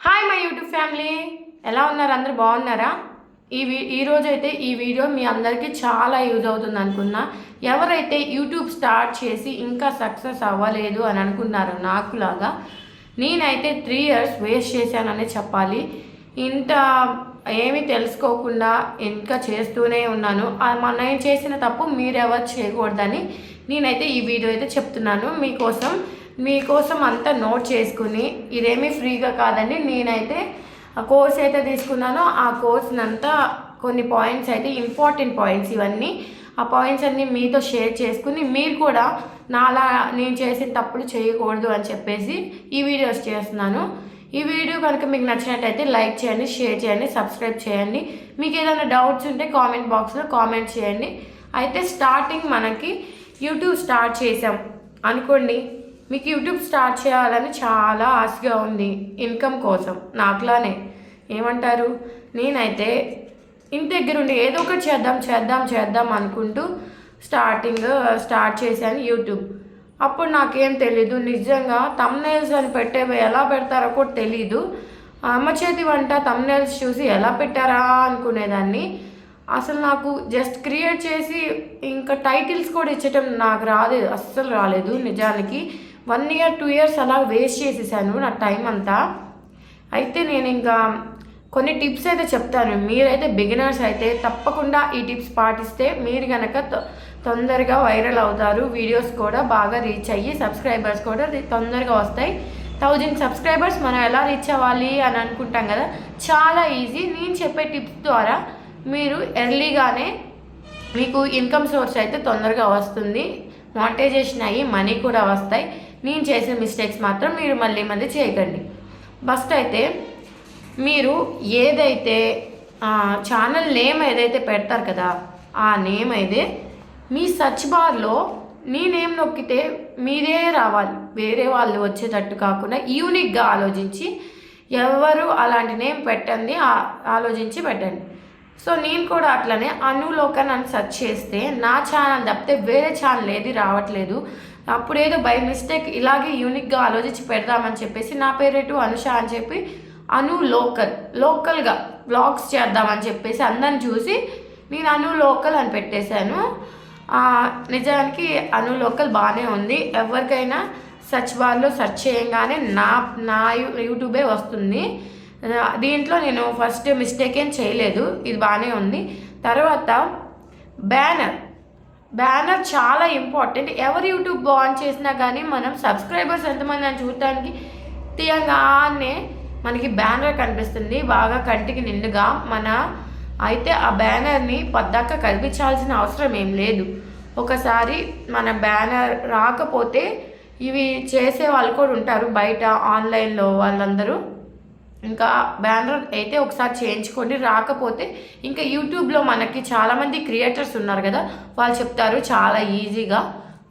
Hi my YouTube family, ఎలా ఉన్నారు? అందరూ బాగున్నారా? ఈరోజైతే ఈ వీడియో మీ అందరికీ చాలా యూజ్ అవుతుంది అనుకున్నా. ఎవరైతే యూట్యూబ్ స్టార్ట్ చేసి ఇంకా సక్సెస్ అవ్వలేదు అని అనుకున్నారో నాకులాగా, నేనైతే 3 years వేస్ట్ చేశాననే చెప్పాలి. ఇంత ఏమీ తెలుసుకోకుండా ఇంకా చేస్తూనే ఉన్నాను. నేను చేసిన తప్పు మీరెవరు చేయకూడదని నేనైతే ఈ వీడియో అయితే చెప్తున్నాను మీకోసం అంతా నోట్ చేసుకుని. ఇదేమీ ఫ్రీగా కాదండి. నేనైతే కోర్స్ అయితే తీసుకున్నానో ఆ కోర్స్నంతా కొన్ని పాయింట్స్ అయితే ఇంపార్టెంట్ పాయింట్స్ ఇవన్నీ, ఆ పాయింట్స్ అన్నీ మీతో షేర్ చేసుకుని మీరు కూడా నాలా నేను చేసిన తప్పులు చేయకూడదు అని చెప్పేసి ఈ వీడియోస్ చేస్తున్నాను. ఈ వీడియో కనుక మీకు నచ్చినట్టయితే లైక్ చేయండి, షేర్ చేయండి, సబ్స్క్రైబ్ చేయండి. మీకు ఏదైనా డౌట్స్ ఉంటే కామెంట్ బాక్స్లో కామెంట్ చేయండి. అయితే స్టార్టింగ్ మనకి యూట్యూబ్ స్టార్ట్ చేసాం అనుకోండి, మీకు యూట్యూబ్ స్టార్ట్ చేయాలని చాలా ఆశగా ఉంది ఇన్కమ్ కోసం. నాకులానే ఏమంటారు, నేనైతే ఇంటి దగ్గరుండి ఏదో ఒకటి చేద్దాం అనుకుంటూ స్టార్ట్ చేశాను యూట్యూబ్. అప్పుడు నాకేం తెలీదు, నిజంగా తమ్నైల్స్ అని ఎలా పెడతారో కూడా తెలీదు. అమ్మ చేతి వంట తమ్నైల్స్ చూసి ఎలా పెట్టారా అనుకునేదాన్ని. అసలు నాకు జస్ట్ క్రియేట్ చేసి ఇంకా టైటిల్స్ కూడా ఇచ్చటం నాకు అస్సలు రాలేదు. నిజానికి 1 year 2 years అలా వేస్ట్ చేసేసాను నా టైం అంతా. అయితే నేను ఇంకా కొన్ని టిప్స్ అయితే చెప్తాను. మీరైతే బిగినర్స్ అయితే తప్పకుండా ఈ టిప్స్ పాటిస్తే మీరు కనుక తొందరగా వైరల్ అవుతారు. వీడియోస్ కూడా బాగా రీచ్ అయ్యి సబ్స్క్రైబర్స్ కూడా తొందరగా వస్తాయి. 1000 సబ్స్క్రైబర్స్ మనం ఎలా రీచ్ అవ్వాలి అని అనుకుంటాం కదా, చాలా ఈజీ. నేను చెప్పే టిప్స్ ద్వారా మీరు ఎర్లీగానే మీకు ఇన్కమ్ సోర్స్ అయితే తొందరగా వస్తుంది. మానిటైజేషన్ అయ్యి మనీ కూడా వస్తాయి. నేను చేసిన మిస్టేక్స్ మాత్రం మీరు మళ్ళీ చేయకండి. ఫస్ట్ అయితే మీరు ఏదైతే ఛానల్ నేమ్ ఏదైతే పెడతారు కదా, ఆ నేమ్ అయితే మీ సర్చ్ బార్లో నీ నేమ్ నొక్కితే మీరే రావాలి, వేరే వాళ్ళు వచ్చేటట్టు కాకుండా యూనిక్గా ఆలోచించి ఎవరు అలాంటి నేమ్ పెట్టండి, ఆలోచించి పెట్టండి. సో నేను కూడా అట్లనే అనులోకన్ అని సెర్చ్ చేస్తే నా ఛానల్ తప్పితే వేరే ఛానల్ ఏది రావట్లేదు. అప్పుడేదో బై మిస్టేక్ ఇలాగే యూనిక్గా ఆలోచించి పెడదామని చెప్పేసి నా పేరేటు అనుష అని చెప్పి లోకల్గా వ్లాగ్స్ చేద్దామని చెప్పేసి అందరిని చూసి నేను లోకల్ అని పెట్టేశాను. నిజానికి లోకల్ బాగానే ఉంది. ఎవరికైనా సెర్చ్ బార్లో సెర్చ్ చేయగానే నా యూట్యూబే వస్తుంది. దీంట్లో నేను ఫస్ట్ మిస్టేక్ ఏం చేయలేదు, ఇది బాగానే ఉంది. తర్వాత బ్యానర్ చాలా ఇంపార్టెంట్. ఎవరు యూట్యూబ్ ఆన్ చేసినా కానీ మనం సబ్స్క్రైబర్స్ ఎంతమంది అని చూడటానికి తీయంగానే మనకి బ్యానర్ కనిపిస్తుంది బాగా కంటికి నిండుగా. అయితే ఆ బ్యానర్ని పద్దాక కనిపించాల్సిన అవసరం ఏం లేదు. ఒకసారి మన బ్యానర్ రాకపోతే ఇవి చేసే వాళ్ళు కూడా ఉంటారు బయట ఆన్లైన్లో వాళ్ళందరూ. ఇంకా బ్యానర్ అయితే ఒకసారి చేయించుకోండి. రాకపోతే ఇంకా యూట్యూబ్లో మనకి చాలామంది క్రియేటర్స్ ఉన్నారు కదా, వాళ్ళు చెప్తారు చాలా ఈజీగా,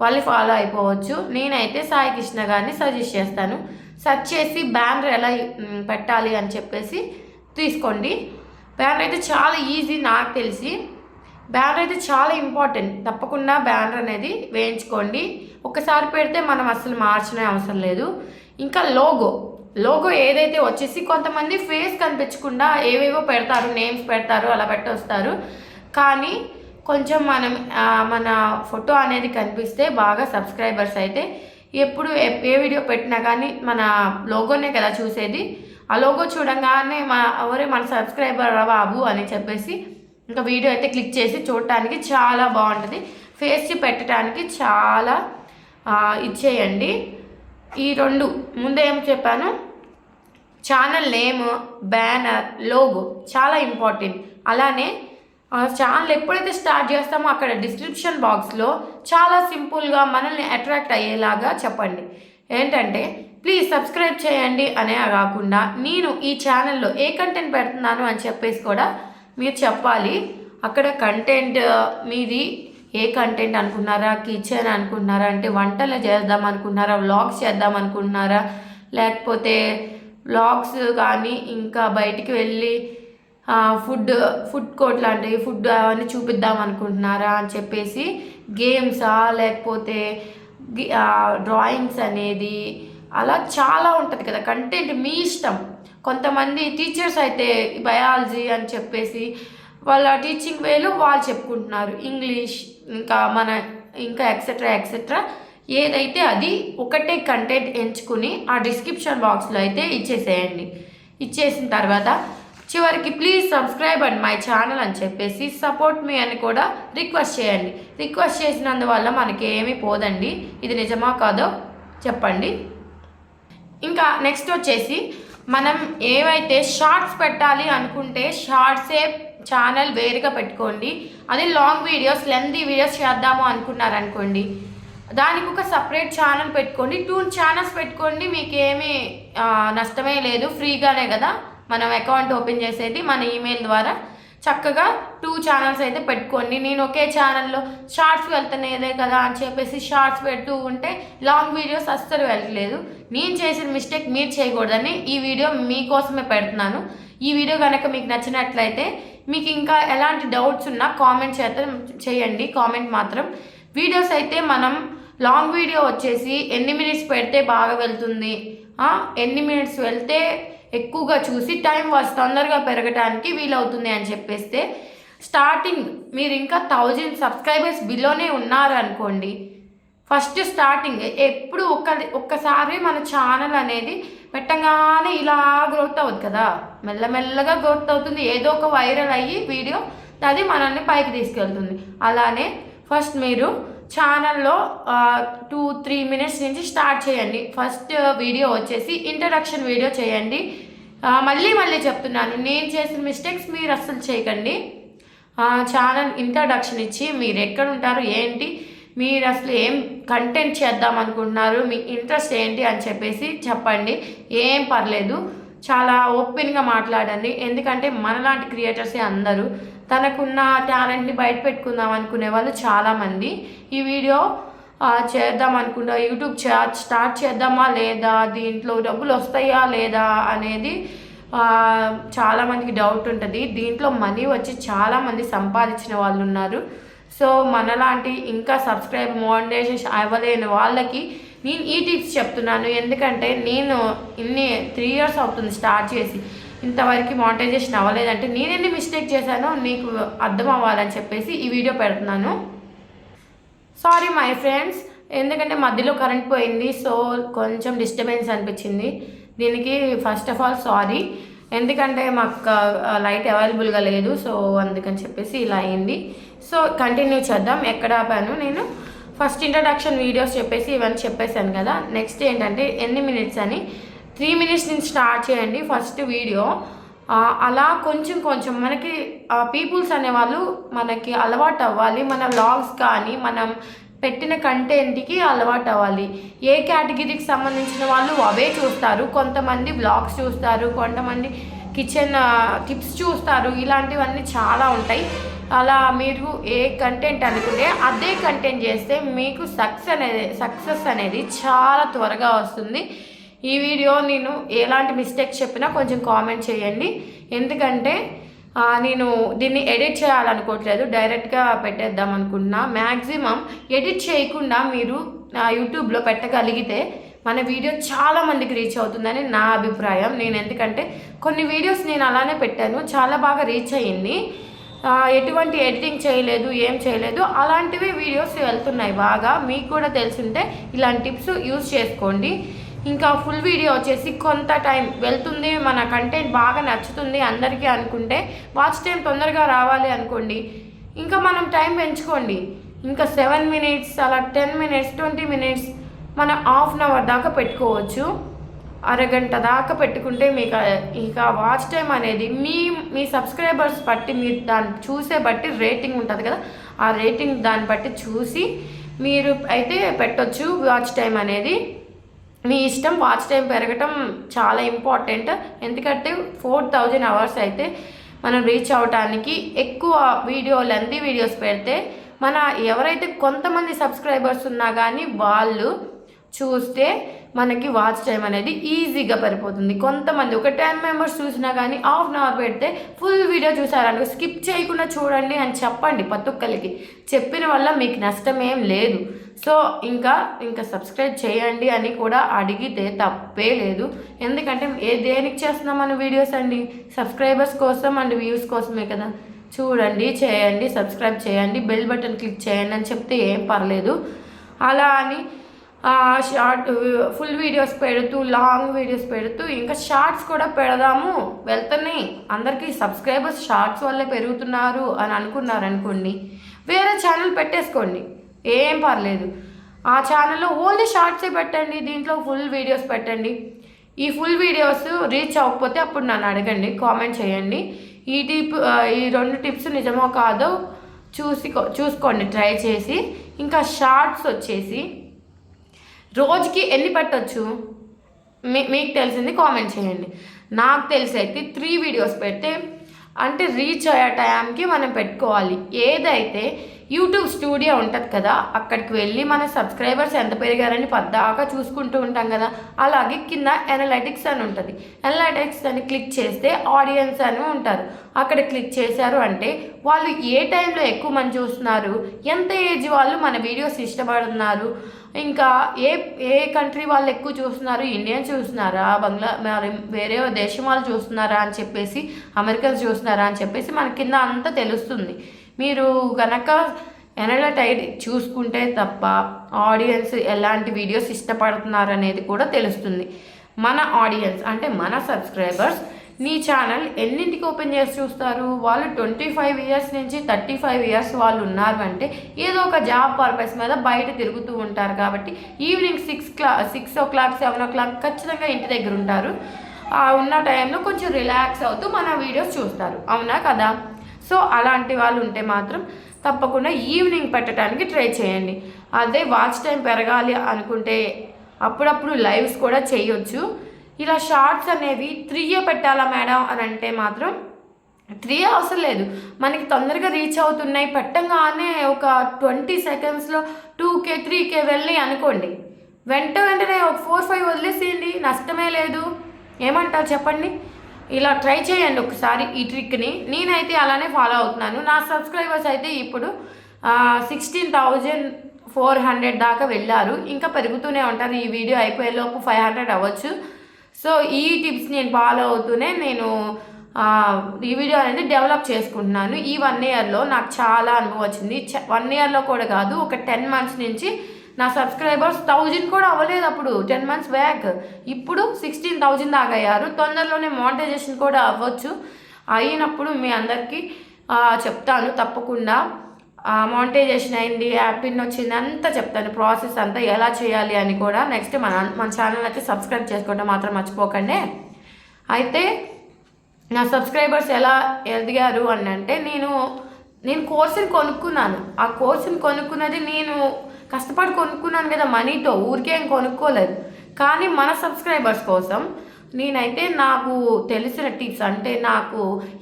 వాళ్ళని ఫాలో అయిపోవచ్చు. నేనైతే సాయి కృష్ణ గారిని సజెస్ట్ చేస్తాను. సెర్చ్ చేసి బ్యానర్ ఎలా పెట్టాలి అని చెప్పేసి తీసుకోండి. బ్యానర్ అయితే చాలా ఈజీ, నాకు తెలిసి బ్యానర్ అయితే చాలా ఇంపార్టెంట్. తప్పకుండా బ్యానర్ అనేది వేయించుకోండి. ఒకసారి పెడితే మనం అసలు మార్చనే అవసరం లేదు. ఇంకా లోగో ఏదైతే వచ్చేసి కొంతమంది ఫేస్ కనిపించకుండా ఏవేవో పెడతారు, నేమ్స్ పెడతారు, అలా పెట్టొస్తారు. కానీ కొంచెం మన ఫోటో అనేది కనిపిస్తే బాగా సబ్స్క్రైబర్స్ అయితే ఎప్పుడు ఏ వీడియో పెట్టినా కానీ మన లోగోనే కదా చూసేది. ఆ లోగో చూడంగానే మన సబ్స్క్రైబర్ రా బాబు అని చెప్పేసి ఇంకా వీడియో అయితే క్లిక్ చేసి చూడటానికి చాలా బాగుంటుంది. ఫేస్ పెట్టడానికి చాలా ఇచ్చేయండి. ఈ 2 ముందే ఏం చెప్పాను, ఛానల్ నేమ్, బ్యానర్, లోగో చాలా ఇంపార్టెంట్. అలానే ఛానల్ ఎప్పుడైతే స్టార్ట్ చేస్తామో అక్కడ డిస్క్రిప్షన్ బాక్స్లో చాలా సింపుల్గా మనల్ని అట్రాక్ట్ అయ్యేలాగా చెప్పండి. ఏంటంటే ప్లీజ్ సబ్స్క్రైబ్ చేయండి అనే కాకుండా నేను ఈ ఛానల్లో ఏ కంటెంట్ పెడుతున్నాను అని చెప్పేసి కూడా మీరు చెప్పాలి. అక్కడ కంటెంట్ మీది ఏ కంటెంట్ అనుకున్నారా, కిచెన్ అనుకుంటున్నారా, అంటే వంటలు చేద్దాం అనుకుంటున్నారా, వ్లాగ్స్ చేద్దాం అనుకుంటున్నారా, లేకపోతే వ్లాగ్స్ కానీ ఇంకా బయటికి వెళ్ళి ఫుడ్ కోర్ట్ లాంటివి ఫుడ్ అవన్నీ చూపిద్దాం అనుకుంటున్నారా అని చెప్పేసి, గేమ్సా లేకపోతే డ్రాయింగ్స్ అనేది అలా చాలా ఉంటుంది కదా కంటెంట్, మీ ఇష్టం. కొంతమంది టీచర్స్ అయితే బయాలజీ అని చెప్పేసి వాళ్ళ టీచింగ్ వేలో వాళ్ళు చెప్పుకుంటున్నారు. ఇంగ్లీష్ ఇంకా ఎక్సెట్రా ఎక్సెట్రా ఏదైతే అది ఒకటే కంటెంట్ ఎంచుకుని ఆ డిస్క్రిప్షన్ బాక్స్లో అయితే ఇచ్చేసేయండి. ఇచ్చేసిన తర్వాత చివరికి please subscribe and my channel అని చెప్పేసి సపోర్ట్ మీ అని కూడా రిక్వెస్ట్ చేయండి. రిక్వెస్ట్ చేసినందువల్ల మనకి ఏమీ పోదండి. ఇది నిజమా కాదో చెప్పండి. ఇంకా నెక్స్ట్ వచ్చేసి మనం ఏవైతే షార్ట్స్ పెట్టాలి అనుకుంటే షార్ట్సే ఛానల్ వేరుగా పెట్టుకోండి. అది లాంగ్ వీడియోస్ లెంతీ వీడియోస్ చేద్దాము అనుకున్నారనుకోండి, దానికి ఒక సపరేట్ ఛానల్ పెట్టుకోండి. 2 ఛానల్స్ పెట్టుకోండి, మీకు ఏమీ నష్టమే లేదు. ఫ్రీగానే కదా మనం అకౌంట్ ఓపెన్ చేసేది, మన ఈమెయిల్ ద్వారా చక్కగా 2 ఛానల్స్ అయితే పెట్టుకోండి. నేను ఒకే ఛానల్లో షార్ట్స్ వెళ్తున్నాయిదే కదా అని చెప్పేసి షార్ట్స్ పెడుతూ ఉంటే లాంగ్ వీడియోస్ అస్సలు వెళ్ళట్లేదు. నేను చేసిన మిస్టేక్ మీరు చేయకూడదని ఈ వీడియో మీకోసమే పెడుతున్నాను. ఈ వీడియో కనుక మీకు నచ్చినట్లయితే మీకు ఇంకా ఎలాంటి డౌట్స్ ఉన్నా కామెంట్ చేయండి. కామెంట్ మాత్రం. వీడియోస్ అయితే మనం లాంగ్ వీడియో వచ్చేసి ఎన్ని మినిట్స్ పెడితే బాగా వెళ్తుంది, ఎన్ని మినిట్స్ వెళ్తే ఎక్కువగా చూసి టైం తొందరగా పెరగడానికి వీలవుతుంది అని చెప్పేస్తే స్టార్టింగ్ మీరు ఇంకా 1000 సబ్స్క్రైబర్స్ బిలోనే ఉన్నారు అనుకోండి, ఫస్ట్ స్టార్టింగ్ ఎప్పుడు ఒక్కసారి మన ఛానల్ అనేది పెట్టగానే ఇలా గ్రోత్ అవుతుంది కదా, మెల్లమెల్లగా గ్రోత్ అవుతుంది. ఏదో ఒక వైరల్ అయ్యి వీడియో అది మనల్ని పైకి తీసుకెళ్తుంది. అలానే ఫస్ట్ మీరు ఛానల్లో 2-3 మినిట్స్ నుంచి స్టార్ట్ చేయండి. ఫస్ట్ వీడియో వచ్చేసి ఇంట్రడక్షన్ వీడియో చేయండి. మళ్ళీ చెప్తున్నాను, నేను చేసిన మిస్టేక్స్ మీరు అస్సలు చేయకండి. ఛానల్ ఇంట్రడక్షన్ ఇచ్చి మీరు ఎక్కడ ఉంటారు ఏంటి, మీరు అసలు ఏం కంటెంట్ చేద్దాం అనుకుంటున్నారు, మీ ఇంట్రెస్ట్ ఏంటి అని చెప్పేసి చెప్పండి. ఏం పర్లేదు, చాలా ఓపెన్గా మాట్లాడండి. ఎందుకంటే మనలాంటి క్రియేటర్సే అందరూ. తనకున్న టాలెంట్ని బయట పెట్టుకుందాం అనుకునే వాళ్ళు చాలామంది. ఈ వీడియో చేద్దాం అనుకుంటా, యూట్యూబ్ స్టార్ట్ చేద్దామా లేదా, దీంట్లో డబ్బులు వస్తాయా లేదా అనేది చాలామందికి డౌట్ ఉంటుంది. దీంట్లో మనీ వచ్చి చాలామంది సంపాదించిన వాళ్ళు ఉన్నారు. సో మనలాంటి ఇంకా సబ్స్క్రైబ్ మోనిటైజేషన్ అవ్వలేని వాళ్ళకి నేను ఈ టిప్స్ చెప్తున్నాను. ఎందుకంటే నేను 3 years అవుతుంది స్టార్ట్ చేసి, ఇంతవరకు మోనిటైజేషన్ అవ్వలేదంటే నేను ఎన్ని మిస్టేక్ చేశానో నీకు అర్థం అవ్వాలని చెప్పేసి ఈ వీడియో పెడుతున్నాను. సారీ మై ఫ్రెండ్స్, ఎందుకంటే మధ్యలో కరెంట్ పోయింది, సో కొంచెం డిస్టర్బెన్స్ అనిపించింది. దీనికి ఫస్ట్ ఆఫ్ ఆల్ సారీ. ఎందుకంటే మాకు లైట్ అవైలబుల్గా లేదు, సో అందుకని చెప్పేసి ఇలా అయింది. సో కంటిన్యూ చేద్దాం. ఎక్కడ ఆపాను నేను? ఫస్ట్ ఇంట్రడక్షన్ వీడియోస్ చెప్పేసి ఇవన్నీ చెప్పేశాను కదా. నెక్స్ట్ ఏంటంటే ఎన్ని మినిట్స్ అని 3 minutes నుంచి స్టార్ట్ చేయండి ఫస్ట్ వీడియో. అలా కొంచెం మనకి పీపుల్స్ అనేవాళ్ళు మనకి అలవాటు అవ్వాలి. మన వ్లాగ్స్ కానీ మనం పెట్టిన కంటెంట్కి అలవాటు అవ్వాలి. ఏ కేటగిరీకి సంబంధించిన వాళ్ళు అవే చూస్తారు. కొంతమంది వ్లాగ్స్ చూస్తారు, కొంతమంది కిచెన్ టిప్స్ చూస్తారు. ఇలాంటివన్నీ చాలా ఉంటాయి. అలా మీరు ఏ కంటెంట్ అనుకుంటే అదే కంటెంట్ చేస్తే మీకు సక్సెస్ అనేది చాలా త్వరగా వస్తుంది. ఈ వీడియో నేను ఎలాంటి మిస్టేక్స్ చెప్పినా కొంచెం కామెంట్ చేయండి. ఎందుకంటే నేను దీన్ని ఎడిట్ చేయాలనుకోవట్లేదు, డైరెక్ట్గా పెట్టేద్దాం అనుకుంటున్నా. మ్యాక్సిమం ఎడిట్ చేయకుండా మీరు యూట్యూబ్లో పెట్టగలిగితే మన వీడియో చాలామందికి రీచ్ అవుతుందని నా అభిప్రాయం. ఎందుకంటే కొన్ని వీడియోస్ నేను అలానే పెట్టాను, చాలా బాగా రీచ్ అయ్యింది. ఎటువంటి ఎడిటింగ్ చేయలేదు, ఏం చేయలేదు, అలాంటివి వీడియోస్ వెళ్తున్నాయి బాగా. మీకు కూడా తెలుసుంటే ఇలాంటి టిప్స్ యూజ్ చేసుకోండి. ఇంకా ఫుల్ వీడియో వచ్చేసి కొంత టైం వెళ్తుంది, మన కంటెంట్ బాగా నచ్చుతుంది అందరికీ అనుకుంటే, వాచ్ టైం తొందరగా రావాలి అనుకోండి, ఇంకా మనం టైం పెంచుకోండి. ఇంకా 7 minutes అలా 10 minutes 20 minutes మన ½ an hour దాకా పెట్టుకోవచ్చు. అరగంట దాకా పెట్టుకుంటే మీకు ఇక వాచ్ టైం అనేది మీ సబ్స్క్రైబర్స్ బట్టి, మీరు దాన్ని చూసే బట్టి రేటింగ్ ఉంటుంది కదా, ఆ రేటింగ్ దాన్ని బట్టి చూసి మీరు అయితే పెట్టొచ్చు వాచ్ టైం అనేది. మీ ఇష్టం. వాచ్ టైం పెరగటం చాలా ఇంపార్టెంట్. ఎందుకంటే 4000 hours అయితే మనం రీచ్ అవడానికి ఎక్కువ లెంతీ వీడియోస్ పెడితే ఎవరైతే కొంతమంది సబ్స్క్రైబర్స్ ఉన్నా కానీ వాళ్ళు చూస్తే మనకి వాచ్ టైం అనేది ఈజీగా పడిపోతుంది. కొంతమంది ఒక 10 members చూసినా కానీ ½ an hour పెడితే ఫుల్ వీడియో చూసారనుకో, స్కిప్ చేయకుండా చూడండి అని చెప్పండి. ప్రతి ఒక్కరికి చెప్పిన వల్ల మీకు నష్టం ఏం లేదు. సో ఇంకా సబ్స్క్రైబ్ చేయండి అని కూడా అడిగితే తప్పే లేదు. ఎందుకంటే దేనికి చేస్తున్నాం మన వీడియోస్ అండి? సబ్స్క్రైబర్స్ కోసం అండ్ వ్యూస్ కోసమే కదా. చూడండి, చేయండి, సబ్స్క్రైబ్ చేయండి, బెల్ బటన్ క్లిక్ చేయండి అని చెప్తే ఏం పర్లేదు. అలా అని షార్ట్ ఫుల్ వీడియోస్ పెడుతూ, లాంగ్ వీడియోస్ పెడుతూ ఇంకా షార్ట్స్ కూడా పెడదాము వెళ్తున్నాయి. అందరికీ సబ్స్క్రైబర్స్ షార్ట్స్ వల్లే పెరుగుతున్నారు అని అనుకున్నారనుకోండి, వేరే ఛానల్ పెట్టేసుకోండి, ఏం పర్లేదు. ఆ ఛానల్లో ఓన్లీ షార్ట్సే పెట్టండి, దీంట్లో ఫుల్ వీడియోస్ పెట్టండి. ఈ ఫుల్ వీడియోస్ రీచ్ అవ్వకపోతే అప్పుడు నన్ను అడగండి, కామెంట్ చేయండి. ఈ 2 టిప్స్ నిజమో కాదో చూసుకోండి ట్రై చేసి. ఇంకా షార్ట్స్ వచ్చేసి రోజుకి ఎన్ని పెట్టచ్చు మీకు తెలిసింది కామెంట్ చేయండి. నాకు తెలిసి అయితే 3 వీడియోస్ పెడితే అంటే రీచ్ అయ్యే టైంకి మనం పెట్టుకోవాలి. ఏదైతే యూట్యూబ్ స్టూడియో ఉంటుంది కదా, అక్కడికి వెళ్ళి మన సబ్స్క్రైబర్స్ ఎంత పెరిగారని పద్దాకా చూసుకుంటూ ఉంటాం కదా. అలాగే కింద అనలైటిక్స్ అని ఉంటుంది. అనలైటిక్స్ అని క్లిక్ చేస్తే ఆడియన్స్ అని ఉంటారు. అక్కడ క్లిక్ చేశారు అంటే వాళ్ళు ఏ టైంలో ఎక్కువ మంది చూస్తున్నారు, ఎంత ఏజ్ వాళ్ళు మన వీడియోస్ ఇష్టపడుతున్నారు, ఇంకా ఏ కంట్రీ వాళ్ళు ఎక్కువ చూస్తున్నారు, ఇండియన్స్ చూస్తున్నారా, వేరే దేశం వాళ్ళు చూస్తున్నారా అని చెప్పేసి, అమెరికన్స్ చూస్తున్నారా అని చెప్పేసి మన కింద అంతా తెలుస్తుంది. మీరు కనుక అనలైట్ చూసుకుంటే తప్ప ఆడియన్స్ ఎలాంటి వీడియోస్ ఇష్టపడుతున్నారు అనేది కూడా తెలుస్తుంది. మన ఆడియన్స్ అంటే మన సబ్స్క్రైబర్స్ నీ ఛానల్ ఎన్నింటికి ఓపెన్ చేసి చూస్తారు? వాళ్ళు 25 ఇయర్స్ నుంచి 35 ఇయర్స్ వాళ్ళు ఉన్నారు అంటే ఏదో ఒక జాబ్ పర్పస్ మీద బయట తిరుగుతూ ఉంటారు. కాబట్టి ఈవినింగ్ 6 o'clock 7 o'clock ఖచ్చితంగా ఇంటి దగ్గర ఉంటారు. ఉన్న టైంలో కొంచెం రిలాక్స్ అవుతూ మన వీడియోస్ చూస్తారు, అవునా కదా? సో అలాంటి వాళ్ళు ఉంటే మాత్రం తప్పకుండా ఈవినింగ్ పెట్టడానికి ట్రై చేయండి. అదే వాచ్ టైం పెరగాలి అనుకుంటే అప్పుడప్పుడు లైవ్స్ కూడా చేయొచ్చు. ఇలా షార్ట్స్ అనేవి 3 పెట్టాలా మేడం అని అంటే మాత్రం 3 అవసరం లేదు. మనకి తొందరగా రీచ్ అవుతున్నాయి, పెట్టంగానే ఒక 20 సెకండ్స్లో 2K 3K వెళ్ళి అనుకోండి, వెంటనే ఒక 4-5 వదిలేసేయండి, నష్టమే లేదు. ఏమంటారు చెప్పండి? ఇలా ట్రై చేయండి ఒకసారి ఈ ట్రిక్ని. నేనైతే అలానే ఫాలో అవుతున్నాను. నా సబ్స్క్రైబర్స్ అయితే ఇప్పుడు 16,400 దాకా వెళ్ళారు. ఇంకా పెరుగుతూనే ఉంటారు. ఈ వీడియో అయిపోయేలోపు 500 అవ్వచ్చు. సో ఈ టిప్స్ నేను ఫాలో అవుతూనే నేను ఈ వీడియో అనేది డెవలప్ చేసుకుంటున్నాను. ఈ 1 ఇయర్లో నాకు చాలా అనుభవం వచ్చింది. 1 ఇయర్లో కూడా కాదు, ఒక 10 months నుంచి నా సబ్స్క్రైబర్స్ 1000 కూడా అవ్వలేదు అప్పుడు, 10 months బ్యాక్. ఇప్పుడు 16,000 దాకా అయ్యారు. తొందరలోనే మానిటైజేషన్ కూడా అవ్వచ్చు. అయినప్పుడు మీ అందరికీ చెప్తాను తప్పకుండా. మానిటైజేషన్ అయింది, యాప్ పిన్ వచ్చింది అంతా చెప్తాను, ప్రాసెస్ అంతా ఎలా చేయాలి అని కూడా. నెక్స్ట్ మన ఛానల్ అయితే సబ్స్క్రైబ్ చేసుకోవడం మాత్రం మర్చిపోకండి. అయితే నా సబ్స్క్రైబర్స్ ఎలా ఎదిగారు అని అంటే నేను కోర్సుని కొనుక్కున్నాను. ఆ కోర్సుని కొనుక్కున్నది నేను కష్టపడి కొనుక్కున్నాను కదా, మనీతో, ఊరికేం కొనుక్కోలేదు. కానీ మన సబ్స్క్రైబర్స్ కోసం నేనైతే నాకు తెలిసిన టిప్స్ అంటే నాకు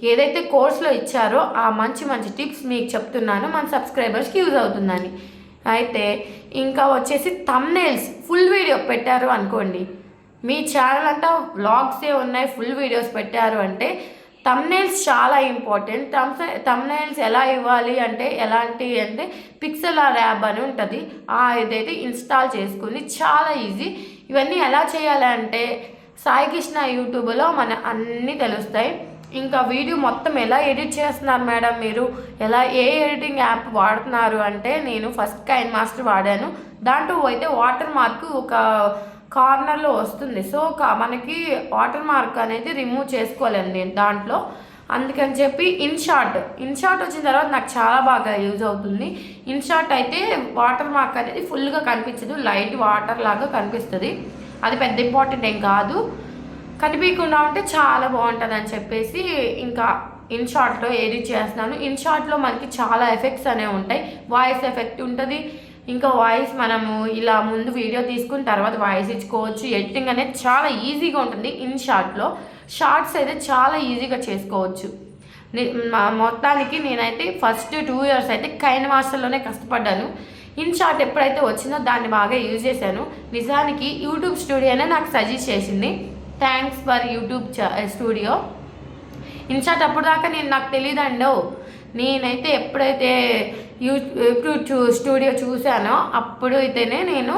ఏదైతే కోర్సులో ఇచ్చారో ఆ మంచి టిప్స్ మీకు చెప్తున్నాను, మన సబ్స్క్రైబర్స్కి యూజ్ అవుతుందని. అయితే ఇంకా వచ్చేసి థంబ్నెయిల్స్ ఫుల్ వీడియో పెట్టారు అనుకోండి, మీ ఛానల్ అంతా వ్లాగ్సే ఉన్నాయి, ఫుల్ వీడియోస్ పెట్టారు అంటే థంబ్నెయిల్స్ చాలా ఇంపార్టెంట్. థంబ్నెయిల్స్ ఎలా ఇవ్వాలి అంటే ఎలాంటి అంటే పిక్సెలార్ యాప్ అని ఉంటుంది, ఇదైతే ఇన్స్టాల్ చేసుకుని చాలా ఈజీ. ఇవన్నీ ఎలా చేయాలి అంటే సాయి కృష్ణ యూట్యూబ్లో మన అన్నీ తెలుస్తాయి. ఇంకా వీడియో మొత్తం ఎలా ఎడిట్ చేస్తున్నారు మేడం మీరు, ఏ ఎడిటింగ్ యాప్ వాడుతున్నారు అంటే నేను ఫస్ట్ కైన్ మాస్టర్ వాడాను. దాంట్లో అయితే వాటర్ మార్క్ ఒక కార్నర్లో వస్తుంది. సో మనకి వాటర్ మార్క్ అనేది రిమూవ్ చేసుకోవాలండి దాంట్లో. అందుకని చెప్పి ఇన్షాట్ వచ్చిన తర్వాత నాకు చాలా బాగా యూజ్ అవుతుంది. ఇన్షాట్ అయితే వాటర్ మార్క్ అనేది ఫుల్గా కనిపించదు, లైట్ వాటర్ లాగా కనిపిస్తుంది. అది పెద్ద ఇంపార్టెంట్ ఏం కాదు, కనిపించకుండా ఉంటే చాలా బాగుంటుంది అని చెప్పేసి ఇంకా ఇన్షాట్లో ఎడిట్ చేస్తున్నాను. ఇన్షాట్లో మనకి చాలా ఎఫెక్ట్స్ అనేవి ఉంటాయి. వాయిస్ ఎఫెక్ట్ ఉంటుంది, ఇంకా వాయిస్ మనము ఇలా ముందు వీడియో తీసుకుని తర్వాత వాయిస్ ఇచ్చుకోవచ్చు. ఎడిటింగ్ అనేది చాలా ఈజీగా ఉంటుంది ఇన్షాట్లో. షార్ట్స్ అయితే చాలా ఈజీగా చేసుకోవచ్చు. మొత్తానికి నేనైతే ఫస్ట్ 2 years అయితే కైన్ మాస్టర్లోనే కష్టపడ్డాను. ఇన్షాట్ ఎప్పుడైతే వచ్చిందో దాన్ని బాగా యూజ్ చేశాను. నిజానికి యూట్యూబ్ స్టూడియోనే నాకు సజెస్ట్ చేసింది. Thanks for YouTube studio. INSAT అప్పుడు దాకా నాకు తెలియదండో. నేనైతే ఎప్పుడైతే యూట్యూబ్ స్టూడియో చూశానో అప్పుడు అయితేనే నేను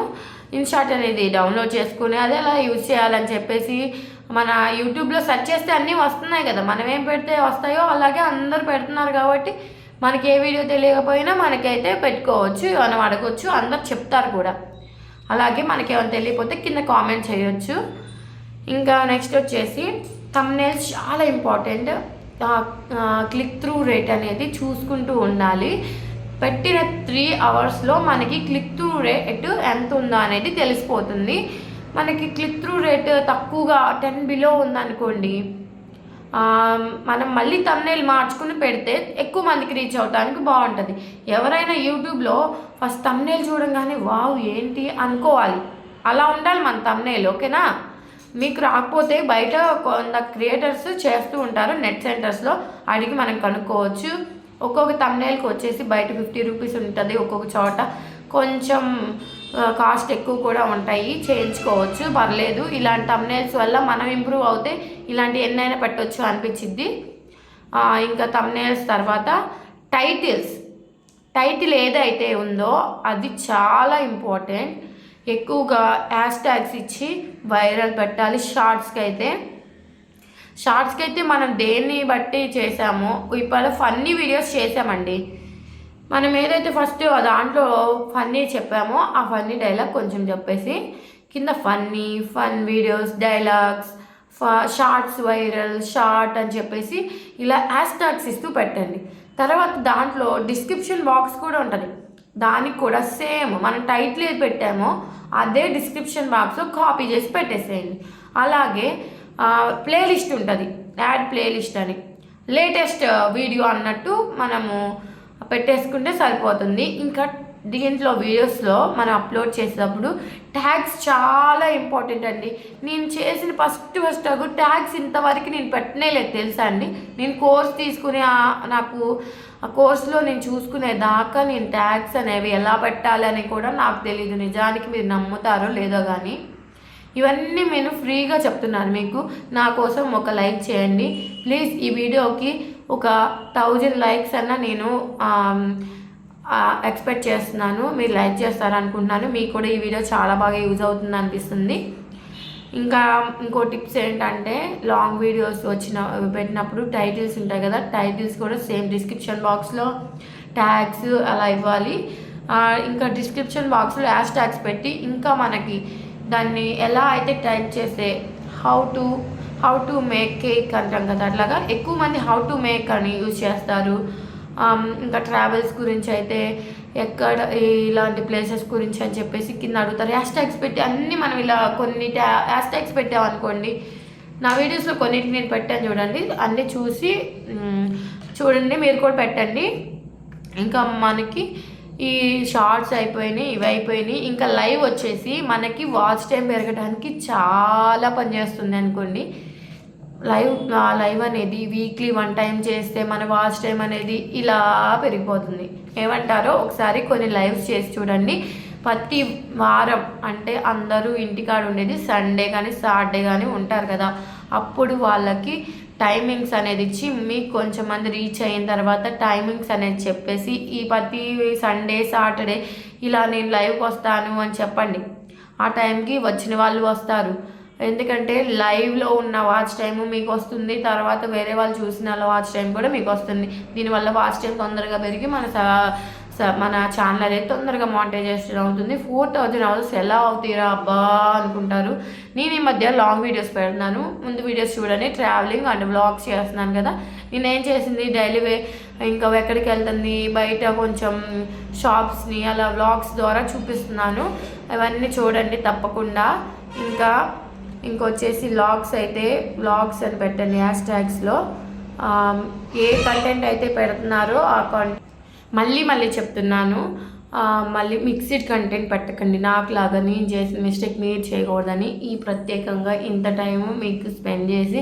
ఇన్షాట్ అనేది డౌన్లోడ్ చేసుకుని అది ఎలా యూజ్ చేయాలని చెప్పేసి మన యూట్యూబ్లో సెర్చ్ చేస్తే అన్నీ వస్తున్నాయి కదా, మనం ఏం పెడితే వస్తాయో అలాగే అందరూ పెడుతున్నారు కాబట్టి మనకి ఏ వీడియో తెలియకపోయినా మనకైతే పెట్టుకోవచ్చు, మనం అడగవచ్చు, అందరు చెప్తారు కూడా. అలాగే మనకి ఏమైనా తెలియకపోతే కింద కామెంట్ చేయొచ్చు. ఇంకా నెక్స్ట్ వచ్చేసి థంబ్నెయిల్స్ చాలా ఇంపార్టెంట్. క్లిక్ త్రూ రేట్ అనేది చూసుకుంటూ ఉండాలి. పెట్టిన 3 అవర్స్లో మనకి క్లిక్ త్రూ రేట్ ఎంత ఉందో అనేది తెలిసిపోతుంది. మనకి క్లిక్ త్రూ రేట్ తక్కువగా 10 బిలో ఉందనుకోండి, మనం మళ్ళీ థంబ్నెయిల్ మార్చుకుని పెడితే ఎక్కువ మందికి రీచ్ అవడానికి బాగుంటుంది. ఎవరైనా యూట్యూబ్లో ఫస్ట్ థంబ్నెయిల్ చూడంగానే వావ్ ఏంటి అనుకోవాలి, అలా ఉండాలి మన థంబ్నెయిల్. ఓకేనా? మీకు రాకపోతే బయట కొంత క్రియేటర్స్ చేస్తూ ఉంటారు, నెట్ సెంటర్స్లో అడిగి మనం కనుక్కోవచ్చు. ఒక్కొక్క థంబ్నెయిల్కి వచ్చేసి బయట 50 రూపీస్ ఉంటుంది, ఒక్కొక్క చోట కొంచెం కాస్ట్ ఎక్కువ కూడా ఉంటాయి, చేయించుకోవచ్చు, పర్లేదు. ఇలాంటి థంబ్నెయిల్స్ వల్ల మనం ఇంప్రూవ్ అవుతే ఇలాంటి ఎన్నైనా పెట్టవచ్చు అనిపించిద్ది. ఇంకా థంబ్నెయిల్స్ తర్వాత టైటిల్ ఏదైతే ఉందో అది చాలా ఇంపార్టెంట్. ఎక్కువగా హ్యాష్ ట్యాగ్స్ ఇచ్చి వైరల్ పెట్టాలి. షార్ట్స్కి అయితే మనం దేన్ని బట్టి చేసామో, ఇప్పుడు ఫన్నీ వీడియోస్ చేసామండి, మనం ఏదైతే ఫస్ట్ దాంట్లో ఫన్నీ చెప్పామో ఆ ఫన్నీ డైలాగ్ కొంచెం చెప్పేసి కింద fun videos, dialogues, shorts viral, short అని చెప్పేసి ఇలా హ్యాష్ ట్యాగ్స్ ఇస్తూ పెట్టండి. తర్వాత దాంట్లో డిస్క్రిప్షన్ బాక్స్ కూడా ఉంటుంది, దానికి కూడా సేమ్ మనం టైటిల్ ఏది పెట్టామో అదే డిస్క్రిప్షన్ బాక్స్లో కాపీ చేసి పెట్టేసేయండి. అలాగే ప్లేలిస్ట్ ఉంటుంది, యాడ్ ప్లేలిస్ట్ అని, లేటెస్ట్ వీడియో అన్నట్టు మనము పెట్టేసుకుంటే సరిపోతుంది. ఇంకా దీంట్లో వీడియోస్లో మనం అప్లోడ్ చేసేటప్పుడు ట్యాగ్స్ చాలా ఇంపార్టెంట్ అండి. నేను చేసిన ఫస్ట్ ట్యాగ్స్ ఇంతవరకు నేను పెట్టనేలేదు తెలుసా అండి. నేను కోర్స్ తీసుకునే నాకు ఆ కోర్సులో నేను చూసుకునే దాకా నేను ట్యాగ్స్ అనేవి ఎలా పెట్టాలని కూడా నాకు తెలియదు. నిజానికి మీరు నమ్ముతారో లేదో కానీ ఇవన్నీ నేను ఫ్రీగా చెప్తున్నాను మీకు. నా కోసం ఒక లైక్ చేయండి ప్లీజ్. ఈ వీడియోకి ఒక 1000 లైక్స్ అన్న నేను ఎక్స్పెక్ట్ చేస్తున్నాను. మీరు లైక్ చేస్తారనుకుంటున్నాను. మీకు కూడా ఈ వీడియో చాలా బాగా యూజ్ అవుతుంది అనిపిస్తుంది. ఇంకా ఇంకో టిప్స్ ఏంటంటే లాంగ్ వీడియోస్ పెట్టినప్పుడు టైటిల్స్ ఉంటాయి కదా, టైటిల్స్ కూడా సేమ్ డిస్క్రిప్షన్ బాక్స్లో ట్యాగ్స్ అలా ఇవ్వాలి. ఇంకా డిస్క్రిప్షన్ బాక్స్లో హ్యాష్ ట్యాగ్స్ పెట్టి ఇంకా మనకి దాన్ని ఎలా అయితే టైప్ చేస్తే హౌ టు మేక్ కేక్ అంటాం కదా, అట్లాగా ఎక్కువ మంది హౌ టు మేక్ అని యూజ్ చేస్తారు. ఇంకా ట్రావెల్స్ గురించి అయితే ఎక్కడ ఇలాంటి ప్లేసెస్ గురించి అని చెప్పేసి కింద అడుగుతారు. హ్యాష్ ట్యాగ్స్ పెట్టి అన్నీ మనం ఇలా కొన్ని హ్యాష్ ట్యాగ్స్ పెట్టామనుకోండి, నా వీడియోస్లో కొన్నిటికి నేను పెట్టాను చూడండి, అన్నీ చూడండి మీరు కూడా పెట్టండి. ఇంకా మనకి ఈ షార్ట్స్ అయిపోయినాయి, ఇవి అయిపోయినాయి. ఇంకా లైవ్ వచ్చేసి మనకి వాచ్ టైం పెరగడానికి చాలా పనిచేస్తుంది అనుకోండి. లైవ్ అనేది వీక్లీ 1 టైం చేస్తే మన వాచ్ టైం అనేది ఇలా పెరిగిపోతుంది. ఏమంటారో ఒకసారి కొన్ని లైవ్స్ చేసి చూడండి. ప్రతి వారం అంటే అందరూ ఇంటికాడ ఉండేది సండే కానీ సాటర్డే కానీ ఉంటారు కదా, అప్పుడు వాళ్ళకి టైమింగ్స్ అనేది ఇచ్చి మీకు కొంచెం మంది రీచ్ అయిన తర్వాత టైమింగ్స్ అనేది చెప్పేసి ఈ ప్రతి సండే సాటర్డే ఇలా నేను లైవ్కి వస్తాను అని చెప్పండి. ఆ టైంకి వచ్చిన వాళ్ళు వస్తారు. ఎందుకంటే లైవ్లో ఉన్న వాచ్ టైము మీకు వస్తుంది, తర్వాత వేరే వాళ్ళు చూసిన వాచ్ టైం కూడా మీకు వస్తుంది. దీనివల్ల వాచ్ టైం తొందరగా పెరిగి మన ఛానల్ అనేది తొందరగా మానిటైజేషన్ అవుతుంది. 4000 అవర్స్ ఎలా అవుతారా అబ్బా అనుకుంటారు. నేను ఈ మధ్య లాంగ్ వీడియోస్ పెడుతున్నాను, ముందు వీడియోస్ చూడండి. ట్రావెలింగ్ అండ్ వ్లాగ్స్ చేస్తున్నాను కదా, నేనేం చేసింది డైలీ ఇంకా ఎక్కడికి వెళ్తుంది, బయట కొంచెం షాప్స్ని అలా వ్లాగ్స్ ద్వారా చూపిస్తున్నాను. అవన్నీ చూడండి తప్పకుండా. ఇంకొచ్చేసి వ్లాగ్స్ అయితే వ్లాగ్స్ అని పెట్టండి హ్యాష్ ట్యాగ్స్లో. ఏ కంటెంట్ అయితే పెడుతున్నారో ఆ మళ్ళీ చెప్తున్నాను, మళ్ళీ మిక్స్డ్ కంటెంట్ పెట్టకండి. నాకు లాగా నేను చేసిన మిస్టేక్ మీరు చేయకూడదని ఈ ప్రత్యేకంగా ఇంత టైము మీకు స్పెండ్ చేసి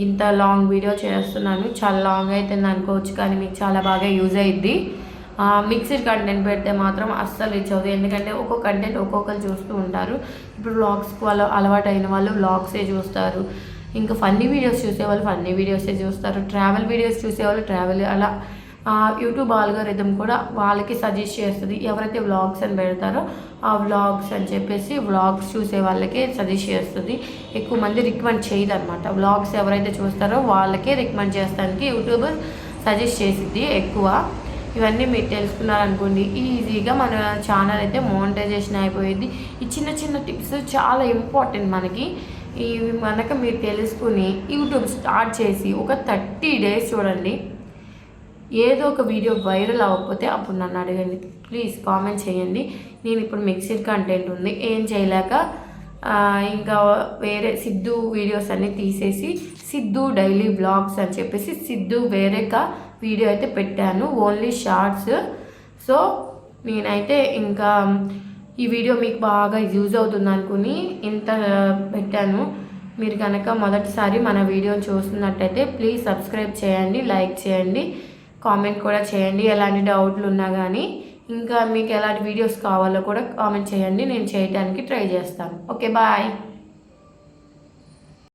ఇంత లాంగ్ వీడియో చేస్తున్నాను. చాలా లాంగ్ అవుతుంది అనుకోవచ్చు కానీ మీకు చాలా బాగా యూజ్ అయ్యిద్ది. మిక్స్డ్ కంటెంట్ పెడితే మాత్రం అస్సలు రీచ్ అవుతుంది. ఎందుకంటే ఒక్కొక్క కంటెంట్ ఒక్కొక్కరు చూస్తూ ఉంటారు. ఇప్పుడు వ్లాగ్స్కి అలవాటు అయిన వాళ్ళు వ్లాగ్సే చూస్తారు, ఇంకా ఫన్నీ వీడియోస్ చూసేవాళ్ళు ఫన్నీ వీడియోసే చూస్తారు, ట్రావెల్ వీడియోస్ చూసేవాళ్ళు ట్రావెల్, అలా యూట్యూబ్ ఆల్గోరిథం కూడా వాళ్ళకి సజెస్ట్ చేస్తుంది. ఎవరైతే వ్లాగ్స్ అని పెడతారో ఆ వ్లాగ్స్ అని చెప్పేసి వ్లాగ్స్ చూసే వాళ్ళకే సజెస్ట్ చేస్తుంది. ఎక్కువ మంది రికమెండ్ చేయదు అనమాట. వ్లాగ్స్ ఎవరైతే చూస్తారో వాళ్ళకే రికమెండ్ చేస్తానికి యూట్యూబ్ సజెస్ట్ చేసిద్ది ఎక్కువ. ఇవన్నీ మీరు తెలుసుకున్నారనుకోండి, ఈజీగా మన ఛానల్ అయితే మోనిటైజేషన్ అయిపోయింది. ఈ చిన్న చిన్న టిప్స్ చాలా ఇంపార్టెంట్ మనకి. ఇవి మనకు మీరు తెలుసుకుని యూట్యూబ్ స్టార్ట్ చేసి ఒక 30 days చూడండి. ఏదో ఒక వీడియో వైరల్ అవ్వకపోతే అప్పుడు నన్ను అడగండి, ప్లీజ్ కామెంట్ చేయండి. నేను ఇప్పుడు మిక్స్డ్ కంటెంట్ ఉంది ఏం చేయలేక ఇంకా వేరే సిద్ధు వీడియోస్ అన్నీ తీసేసి సిద్ధు డైలీ బ్లాగ్స్ అని చెప్పేసి సిద్ధు వేరేగా వీడియో అయితే పెట్టాను, ఓన్లీ షార్ట్స్. సో నేనైతే ఇంకా ఈ వీడియో మీకు బాగా యూజ్ అవుతుంది అనుకుని ఇంత పెట్టాను. మీరు కనుక మొదటిసారి మన వీడియోని చూస్తున్నట్టయితే ప్లీజ్ సబ్స్క్రైబ్ చేయండి, లైక్ చేయండి, కామెంట్ కూడా చేయండి. ఎలాంటి డౌట్లు ఉన్నా కానీ ఇంకా మీకు ఎలాంటి వీడియోస్ కావాలో కూడా కామెంట్ చేయండి, నేను చేయడానికి ట్రై చేస్తాను. Okay, bye.